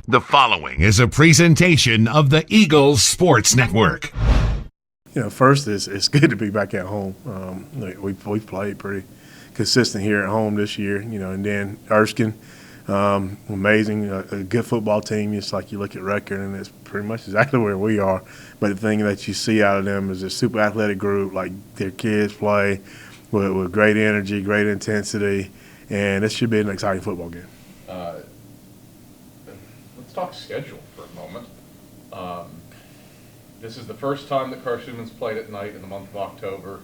The following is a presentation of the Eagles Sports Network. First, it's good to be back at home. We've played pretty consistent here at home this year, and then Erskine, amazing, a good football team. It's like you look at record, and it's pretty much exactly where we are. But the thing that you see out of them is a super athletic group, like their kids play with great energy, great intensity, and this should be an exciting football game. Let's talk schedule for a moment. This is the first time that Carson-Newman's played at night in the month of October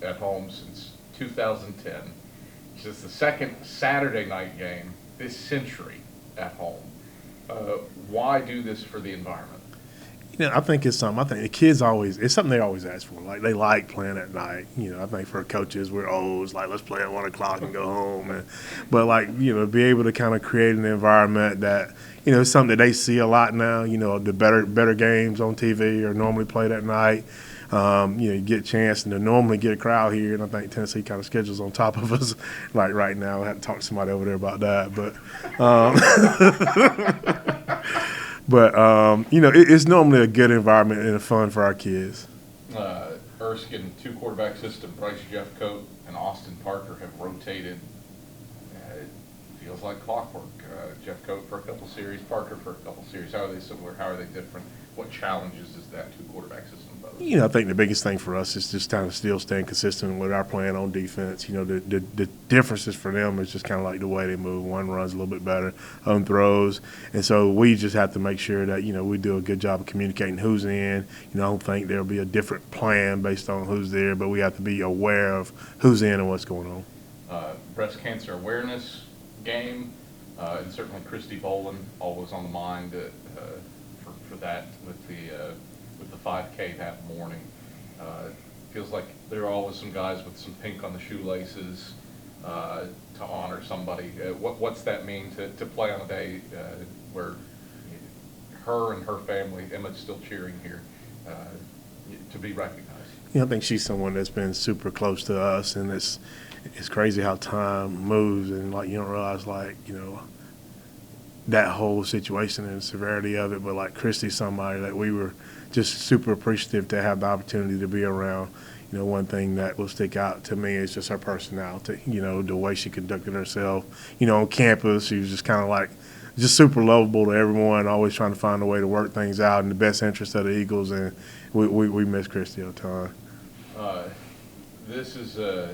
at home since 2010. This is the second Saturday night game this century at home. Why do this for the environment? I think it's something. I think the kids it's something they always ask for. Like, they like playing at night. I think for coaches, we're always like, let's play at 1 o'clock and go home. But be able to kind of create an environment that, it's something that they see a lot now. The better games on TV are normally played at night. You get a chance to normally get a crowd here, and I think Tennessee kind of schedules on top of us. Like right now, I had to talk to somebody over there about that. But it's normally a good environment and fun for our kids. Erskine, two-quarterback system, Bryce Jeffcoat and Austin Parker have rotated. It feels like clockwork. Jeffcoat for a couple series, Parker for a couple series. How are they similar? How are they different? What challenges is that two-quarterback system pose? I think the biggest thing for us is just kind of still staying consistent with our plan on defense. The differences for them is just kind of like the way they move. One runs a little bit better, on throws. And so we just have to make sure that, we do a good job of communicating who's in. I don't think there'll be a different plan based on who's there, but we have to be aware of who's in and what's going on. Breast cancer awareness game, and certainly Christy Bolin always on the mind for that with the 5K that morning. Feels like there are always some guys with some pink on the shoelaces to honor somebody. What's that mean to play on a day where her and her family, Emma's still cheering here, to be recognized? I think she's someone that's been super close to us, and it's crazy how time moves, and you don't realize that whole situation and the severity of it. But Christy's somebody that we were just super appreciative to have the opportunity to be around. One thing that will stick out to me is just her personality. The way she conducted herself. On campus, she was just kind of just super lovable to everyone, always trying to find a way to work things out in the best interest of the Eagles, and we miss Christy a ton. This is a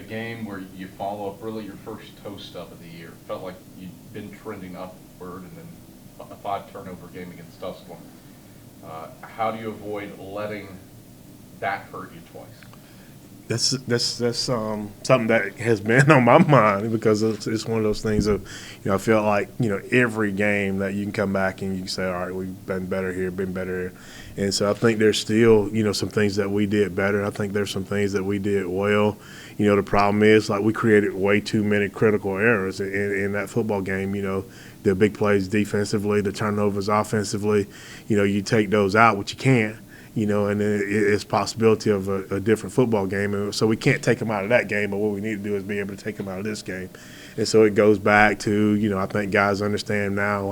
game where you follow up really your first toast up of the year. Felt like you'd been trending upward, and then a 5-turnover game against Tusculum. How do you avoid letting that hurt you twice? That's something that has been on my mind, because it's one of those things of, I feel like, every game that you can come back and you can say, all right, we've been better here. And so I think there's still, some things that we did better. I think there's some things that we did well. The problem is, we created way too many critical errors in that football game. The big plays defensively, the turnovers offensively, you take those out, which you can't. And then it's possibility of a different football game. And so we can't take them out of that game, but what we need to do is be able to take them out of this game. And so it goes back to, I think guys understand now,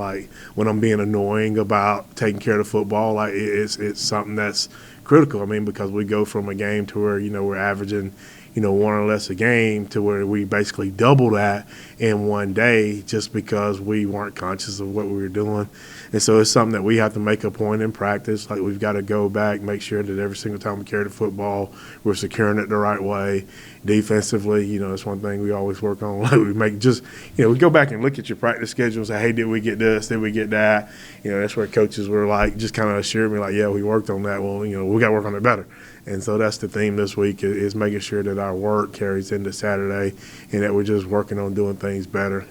when I'm being annoying about taking care of the football, it's something that's critical. Because we go from a game to where, we're averaging, one or less a game, to where we basically double that in one day just because we weren't conscious of what we were doing. And so it's something that we have to make a point in practice. We've got to go back, make sure that every single time we carry the football, we're securing it the right way. Defensively, it's one thing we always work on. We go back and look at your practice schedule and say, hey, did we get this? Did we get that? That's where coaches were just kind of assured me, yeah, we worked on that. Well, we got to work on it better. And so that's the theme this week, is making sure that our work carries into Saturday and that we're just working on doing things better.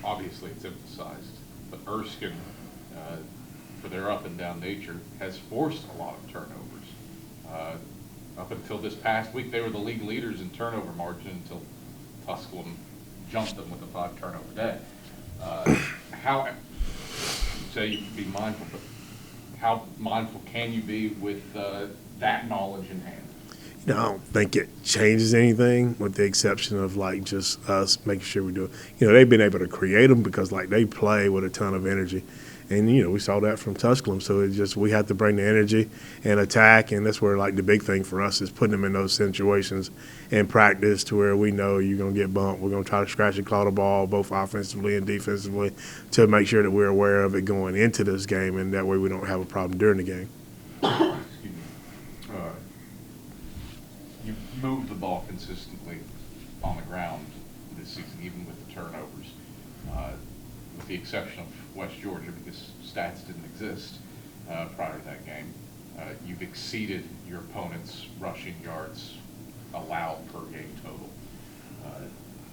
Obviously, it's emphasized, but Erskine, for their up-and-down nature, has forced a lot of turnovers. Up until this past week, they were the league leaders in turnover margin until Tusculum jumped them with a 5-turnover day. How, say you can be mindful, but how mindful can you be with that knowledge in hand? I don't think it changes anything, with the exception of like just us making sure we do it. They've been able to create them because like they play with a ton of energy, and we saw that from Tusculum. So it's just we have to bring the energy and attack, and that's where like the big thing for us is putting them in those situations in practice to where we know you're gonna get bumped. We're gonna try to scratch and claw the ball both offensively and defensively to make sure that we're aware of it going into this game, and that way we don't have a problem during the game. Excuse me. You moved the ball consistently on the ground this season, even with the turnovers, with the exception of West Georgia, because stats didn't exist prior to that game. You've exceeded your opponent's rushing yards allowed per game total.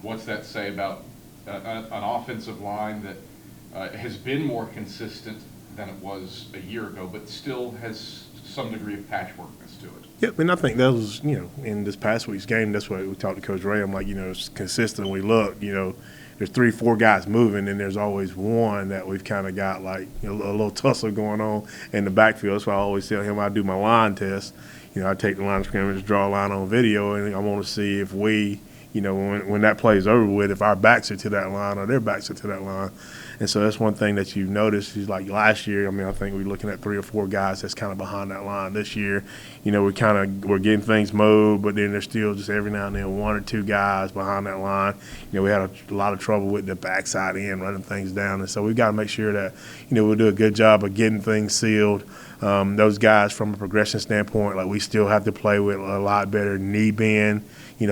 What's that say about an offensive line that has been more consistent than it was a year ago, but still has some degree of patchworkness to it? Yep, and I think that was, in this past week's game, that's what we talked to Coach Ray. I'm like, it's consistent. We look, there's 3-4 guys moving, and there's always one that we've kind of got like a little tussle going on in the backfield. That's why I always tell him I do my line test. I take the line of scrimmage, draw a line on video, and I want to see if we, when that play's over with, if our backs are to that line or their backs are to that line. And so that's one thing that you've noticed is like last year, I think we're looking at 3 or 4 guys that's kind of behind that line. This year, we're getting things moved, but then there's still just every now and then 1 or 2 guys behind that line. We had a lot of trouble with the backside end running things down. And so we've got to make sure that, we'll do a good job of getting things sealed. Those guys from a progression standpoint, like we still have to play with a lot better knee bend,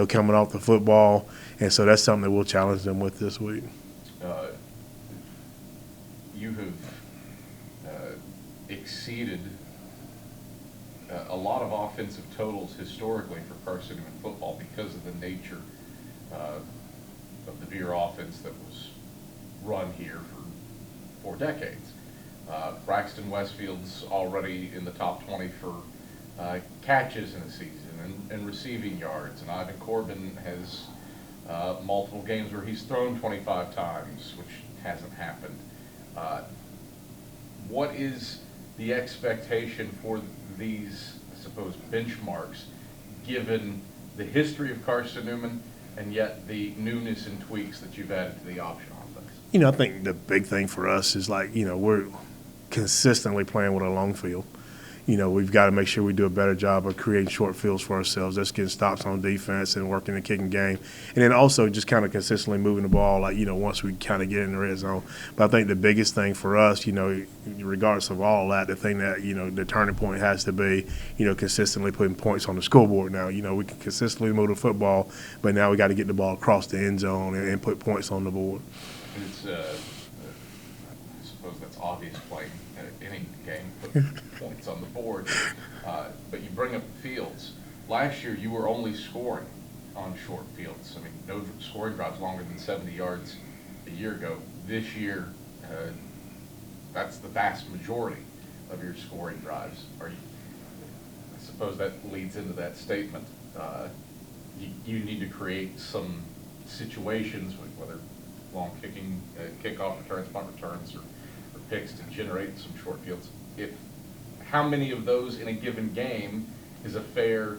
coming off the football. And so that's something that we'll challenge them with this week. You have exceeded a lot of offensive totals historically for Carson-Newman football because of the nature of the Veer offense that was run here for 4 decades. Braxton Westfield's already in the top 20 for catches in a season and receiving yards, and Ivan Corbin has multiple games where he's thrown 25 times, which hasn't happened. What is the expectation for these, I suppose, benchmarks, given the history of Carson-Newman and yet the newness and tweaks that you've added to the option offense? I think the big thing for us is like, we're consistently playing with a long field. We've got to make sure we do a better job of creating short fields for ourselves. That's getting stops on defense and working the kicking game. And then also just kind of consistently moving the ball, like, once we kind of get in the red zone. But I think the biggest thing for us, regardless of all that, the thing that, the turning point has to be, consistently putting points on the scoreboard now. We can consistently move the football, but now we got to get the ball across the end zone and put points on the board. It's, I suppose that's obvious playing any game, put points on the board. But you bring up the fields. Last year, you were only scoring on short fields. No scoring drives longer than 70 yards a year ago. This year, that's the vast majority of your scoring drives. I suppose that leads into that statement. You need to create some situations, whether long kicking, kickoff returns, punt returns, or picks, to generate some short fields. How many of those in a given game is a fair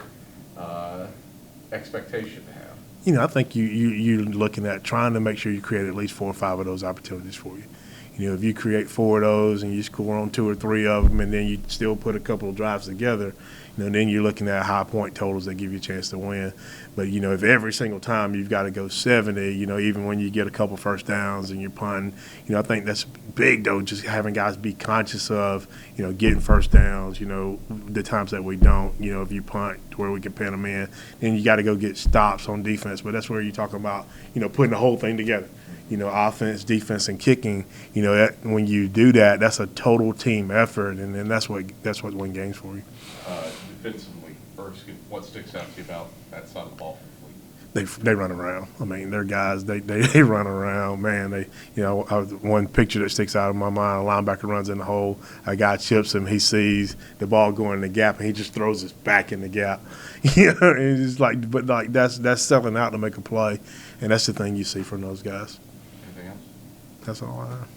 expectation to have? I think you're looking at trying to make sure you create at least 4 or 5 of those opportunities for you. If you create 4 of those and you score on 2 or 3 of them, and then you still put a couple of drives together, then you're looking at high point totals that give you a chance to win. But, if every single time you've got to go 70, even when you get a couple first downs and you're punting, I think that's big, though, just having guys be conscious of, getting first downs, the times that we don't, if you punt to where we can pin them in, then you got to go get stops on defense. But that's where you're talking about, putting the whole thing together. Offense, defense, and kicking. When you do that, that's a total team effort, and then that's what wins games for you. Defensively, Erskine, what sticks out to you about that side of the ball for the fleet? They run around. They're guys. They run around. Man, one picture that sticks out of my mind: a linebacker runs in the hole. A guy chips him. He sees the ball going in the gap, and he just throws his back in the gap. And it's like, but like that's selling out to make a play, and that's the thing you see from those guys. Anything else? That's all I have.